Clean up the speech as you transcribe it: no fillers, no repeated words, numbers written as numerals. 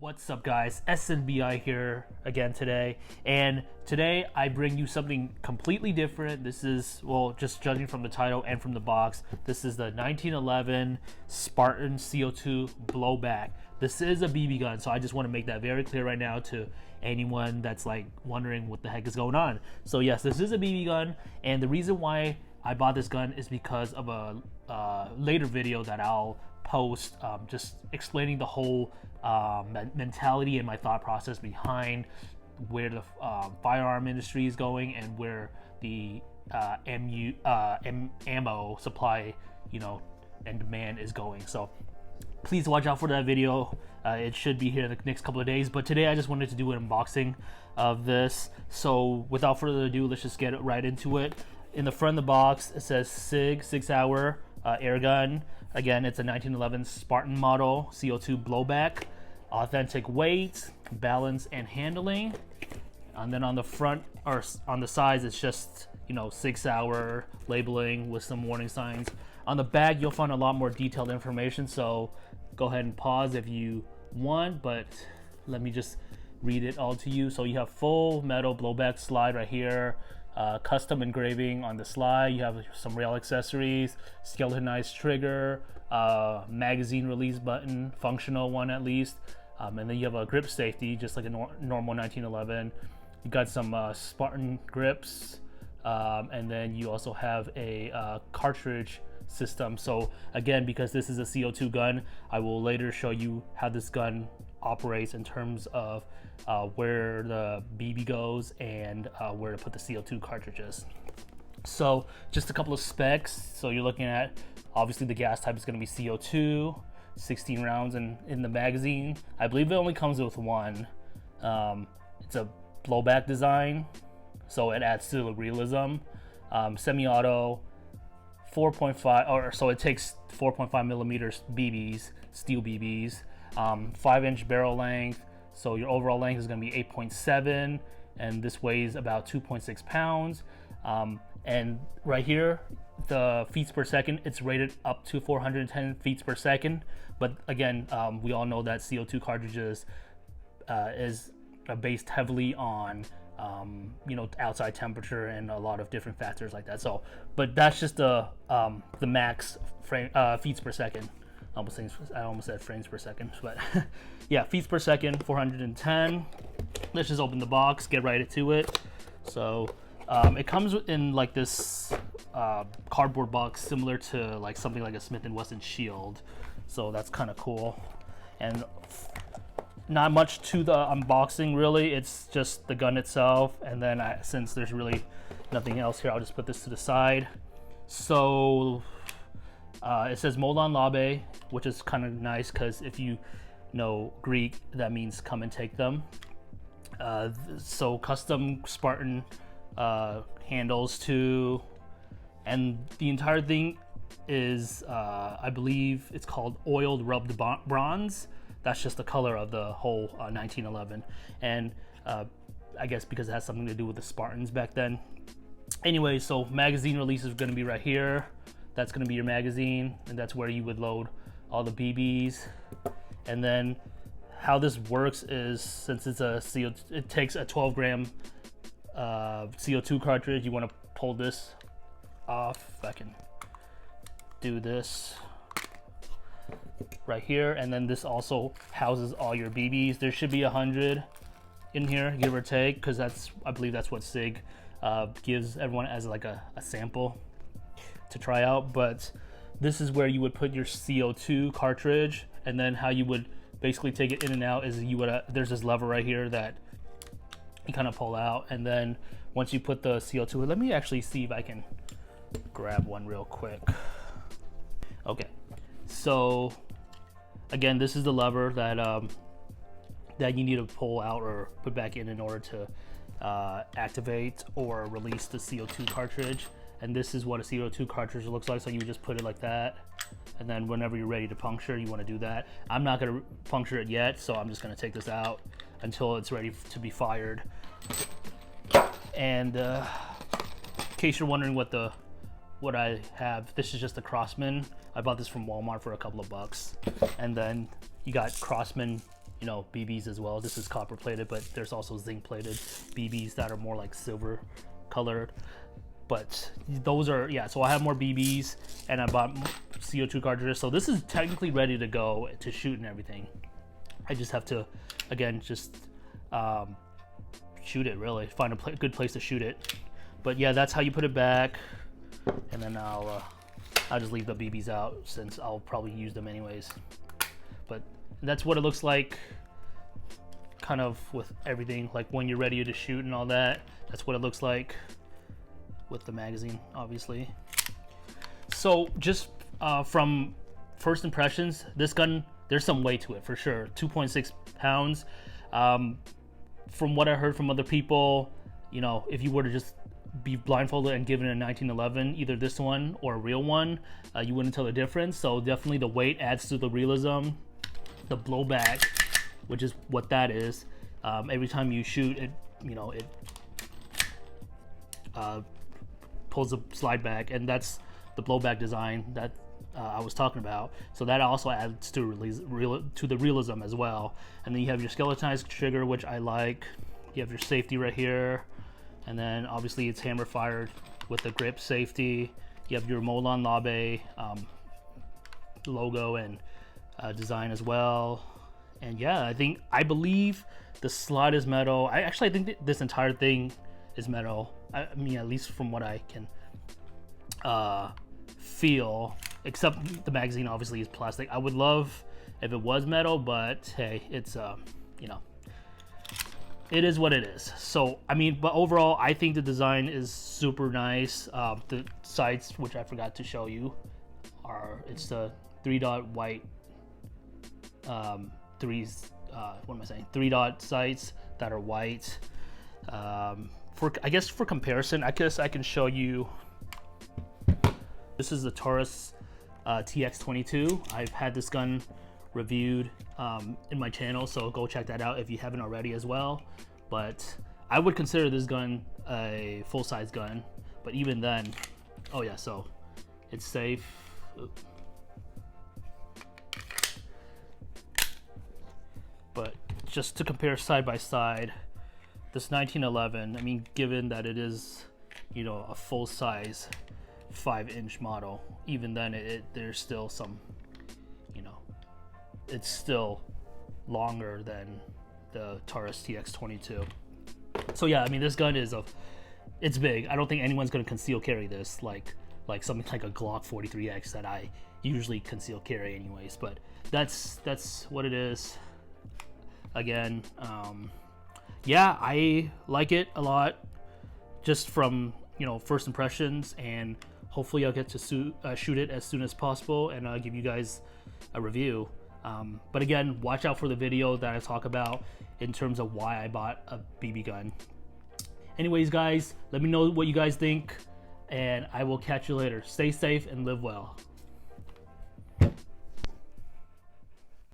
What's up, guys? SNBI here again today, and today I bring you something completely different. This is, well, just judging from the title and from the box, this is the 1911 Spartan CO2 blowback. This is a BB gun, so I just want to make that very clear right now to anyone that's like wondering what the heck is going on. So yes, this is a BB gun, and the reason why I bought this gun is because of a later video that I'll post, just explaining the whole mentality and my thought process behind where the firearm industry is going and where the ammo supply, and demand is going. So please watch out for that video. It should be here in the next couple of days, but today I just wanted to do an unboxing of this. So without further ado, let's just get right into it. In the front of the box, it says Sig Sauer air gun. Again, it's a 1911 Spartan Model CO2 blowback. Authentic weight, balance, and handling. And then on the front, or on the sides, it's just, Sig Sauer labeling with some warning signs. On the back, you'll find a lot more detailed information, so go ahead and pause if you want, but let me just read it all to you. So you have full metal blowback slide right here. Custom engraving on the slide. You have some rail accessories, skeletonized trigger, magazine release button, functional one at least, and then you have a grip safety just like a normal 1911. You got some Spartan grips, and then you also have a cartridge system. So again, because this is a CO2 gun, I will later show you how this gun operates in terms of where the BB goes and where to put the CO2 cartridges. So just a couple of specs. So you're looking at, obviously the gas type is going to be CO2, 16 rounds in the magazine. I believe it only comes with one. It's a blowback design, so it adds to the realism. Semi-auto, 4.5, or so it takes 4.5 millimeters BBs, steel BBs. 5-inch barrel length, so your overall length is going to be 8.7, and this weighs about 2.6 pounds. And right here, the feet per second, it's rated up to 410 feet per second. But again, we all know that CO2 cartridges is based heavily on outside temperature and a lot of different factors like that. So, but that's just the max feet per second. I almost said frames per second, but yeah, feet per second, 410. Let's just open the box, get right into it. So it comes in like this cardboard box, similar to like something like a Smith & Wesson Shield. So that's kind of cool. And not much to the unboxing really, it's just the gun itself. And then since there's really nothing else here, I'll just put this to the side. So it says Molon Labe, which is kind of nice because if you know Greek, that means come and take them. So custom Spartan handles too, and the entire thing is I believe it's called oiled rubbed bronze. That's just the color of the whole 1911, and I guess because it has something to do with the Spartans back then. Anyway, so magazine release is going to be right here. That's going to be your magazine, and that's where you would load all the BBs. And then how this works is, since it's a CO2, it takes a 12-gram CO2 cartridge. You want to pull this off. If I can do this right here, and then this also houses all your BBs. There should be 100 in here, give or take, because I believe that's what Sig gives everyone as like a sample to try out. But this is where you would put your CO2 cartridge, and then how you would basically take it in and out is you would there's this lever right here that you kind of pull out, and then once you put the CO2, let me actually see if I can grab one real quick. Okay, so again, this is the lever that you need to pull out or put back in order to activate or release the CO2 cartridge. And this is what a CO2 cartridge looks like. So you just put it like that, and then whenever you're ready to puncture, you want to do that. I'm not going to puncture it yet, so I'm just going to take this out until it's ready to be fired. And in case you're wondering what I have, this is just a Crossman. I bought this from Walmart for a couple of bucks. And then you got Crossman you know, BBs as well. This is copper plated, but there's also zinc plated BBs that are more like silver colored. But those are, yeah, so I have more BBs and I bought CO2 cartridges. So this is technically ready to go to shoot and everything. I just have to, again, just shoot it really, find a good place to shoot it. But yeah, that's how you put it back. And then I'll just leave the BBs out since I'll probably use them anyways. But that's what it looks like, kind of with everything, like when you're ready to shoot and all that. That's what it looks like with the magazine, obviously. So just from first impressions, this gun, there's some weight to it for sure. 2.6 pounds. From what I heard from other people, you know, if you were to just be blindfolded and given a 1911, either this one or a real one, you wouldn't tell the difference. So definitely the weight adds to the realism. The blowback, which is what that is, every time you shoot it, you know, it pulls the slide back, and that's the blowback design that I was talking about. So that also adds to the realism as well. And then you have your skeletonized trigger, which I like. You have your safety right here, and then obviously it's hammer fired with the grip safety. You have your Molon Labe logo and design as well. And yeah, I believe the slide is metal. I think that this entire thing is metal. I mean, at least from what I can feel, except the magazine obviously is plastic. I would love if it was metal, but hey, it's you know, it is what it is. So I mean, but overall I think the design is super nice. The sights, which I forgot to show you, it's the 3-dot white three dot sights that are white. I guess for comparison, I can show you. This is the Taurus TX22. I've had this gun reviewed in my channel, so go check that out if you haven't already as well. But I would consider this gun a full-size gun, but even then, oh yeah, so it's safe. But just to compare side by side, this 1911, I mean, given that it is, you know, a full-size 5-inch model, even then there's still some, you know, it's still longer than the Taurus TX22. So yeah, I mean, this gun it's big. I don't think anyone's gonna conceal carry this like something like a Glock 43X that I usually conceal carry anyways. But that's what it is. Again, yeah, I like it a lot, just from, you know, first impressions, and hopefully I'll get to shoot it as soon as possible and give you guys a review. But again, watch out for the video that I talk about in terms of why I bought a BB gun. Anyways, guys, let me know what you guys think, and I will catch you later. Stay safe and live well.